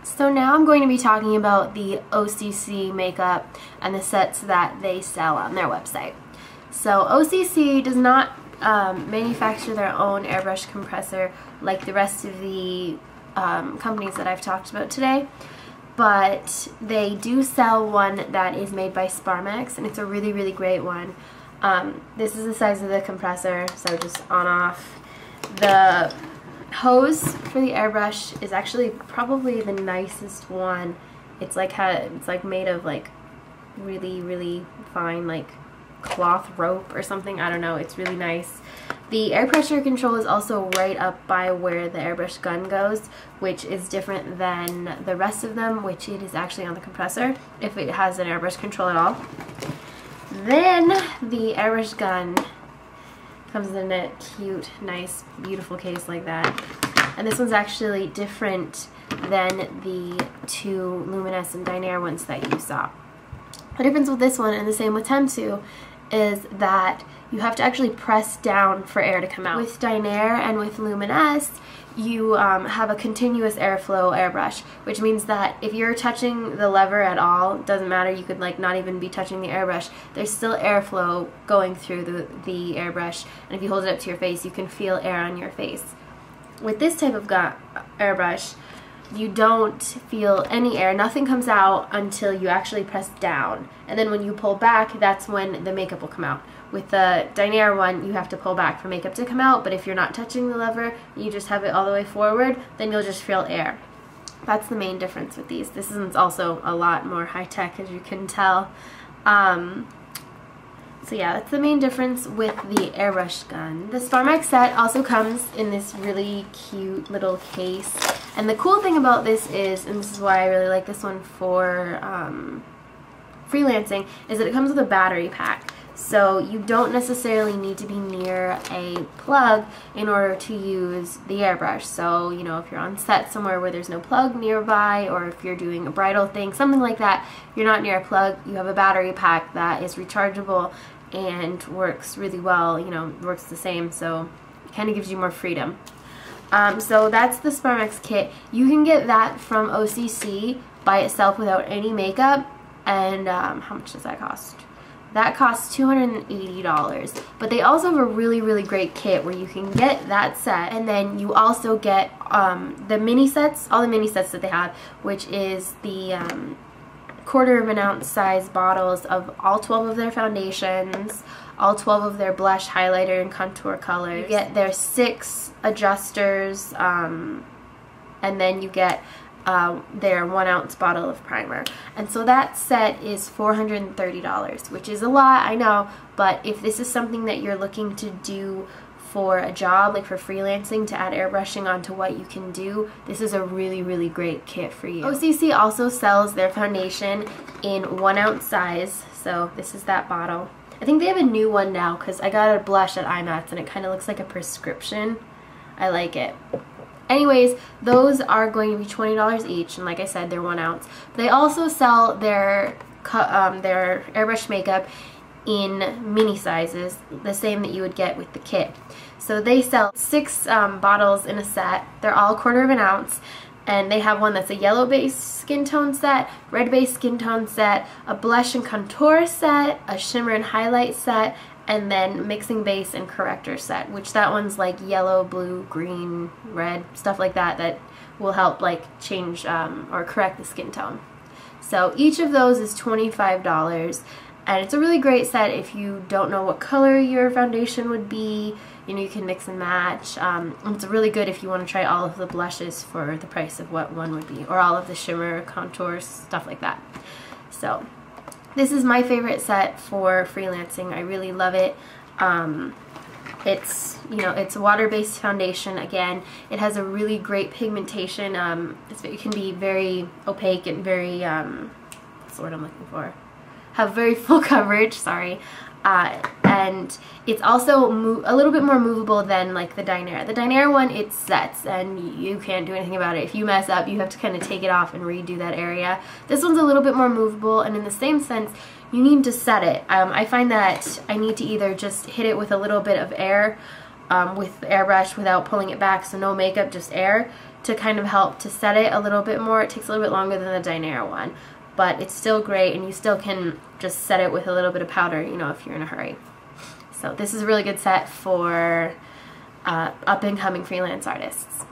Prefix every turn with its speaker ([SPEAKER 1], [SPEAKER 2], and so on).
[SPEAKER 1] So now I'm going to be talking about the OCC makeup and the sets that they sell on their website. So OCC does not manufacture their own airbrush compressor like the rest of the companies that I've talked about today, but they do sell one that is made by Sparmex, and it's a really, really great one. This is the size of the compressor, so just on off. The hose for the airbrush is actually probably the nicest one. It's like made of like really, really fine like cloth rope or something. I don't know. It's really nice. The air pressure control is also right up by where the airbrush gun goes, which is different than the rest of them, which it is actually on the compressor if it has an airbrush control at all. Then the airbrush gun comes in a cute, nice, beautiful case like that. And this one's actually different than the two luminescent Dinair ones that you saw. The difference with this one, and the same with Temsu, is that you have to actually press down for air to come out. With Dinair and with Luminous, you have a continuous airflow airbrush, which means that if you're touching the lever at all, doesn't matter, you could like not even be touching the airbrush, there's still airflow going through the airbrush, and if you hold it up to your face, you can feel air on your face. With this type of airbrush, you don't feel any air. Nothing comes out until you actually press down. And then when you pull back, that's when the makeup will come out. With the Dinair one, you have to pull back for makeup to come out, but if you're not touching the lever, you just have it all the way forward, then you'll just feel air. That's the main difference with these. This is also a lot more high-tech, as you can tell. So yeah, that's the main difference with the airbrush gun. The Sparmex set also comes in this really cute little case. And the cool thing about this is, and this is why I really like this one for freelancing, is that it comes with a battery pack. So you don't necessarily need to be near a plug in order to use the airbrush. So, you know, if you're on set somewhere where there's no plug nearby, or if you're doing a bridal thing, something like that, you're not near a plug, you have a battery pack that is rechargeable and works really well, you know, works the same, so it kind of gives you more freedom. So that's the Sparmex kit. You can get that from OCC by itself without any makeup, and how much does that cost? That costs $280, but they also have a really, really great kit where you can get that set, and then you also get the mini sets, all the mini sets that they have, which is the 1/4 of an ounce size bottles of all 12 of their foundations, all 12 of their blush, highlighter, and contour colors. You get their 6 adjusters, and then you get their 1 ounce bottle of primer. And so that set is $430, which is a lot, I know, but if this is something that you're looking to do for a job, like for freelancing, to add airbrushing onto what you can do, this is a really, really great kit for you. OCC also sells their foundation in 1 ounce size, so this is that bottle. I think they have a new one now because I got a blush at IMATS and it kind of looks like a prescription. I like it. Anyways, those are going to be $20 each, and like I said, they're 1 ounce. They also sell their airbrush makeup in mini sizes, the same that you would get with the kit. So they sell 6 bottles in a set. They're all 1/4 of an ounce, and they have one that's a yellow base skin tone set, red base skin tone set, a blush and contour set, a shimmer and highlight set, and then mixing base and corrector set, which that one's like yellow, blue, green, red, stuff like that, that will help like change or correct the skin tone. So each of those is $25. And it's a really great set if you don't know what color your foundation would be. You know, you can mix and match. It's really good if you want to try all of the blushes for the price of what one would be, or all of the shimmer, contours, stuff like that. So this is my favorite set for freelancing. I really love it. It's, you know, it's a water-based foundation. Again, it has a really great pigmentation. It can be very opaque and very, what's the word I'm looking for? Have very full coverage, sorry, and it's also a little bit more movable than like the Dinair. The Dinair one, it sets and you can't do anything about it. If you mess up, you have to kind of take it off and redo that area. This one's a little bit more movable, and in the same sense, you need to set it. I find that I need to either just hit it with a little bit of air with the airbrush without pulling it back, so no makeup, just air, to kind of help to set it a little bit more. It takes a little bit longer than the Dynera one, but it's still great, and you still can just set it with a little bit of powder, you know, if you're in a hurry. So this is a really good set for up-and-coming freelance artists.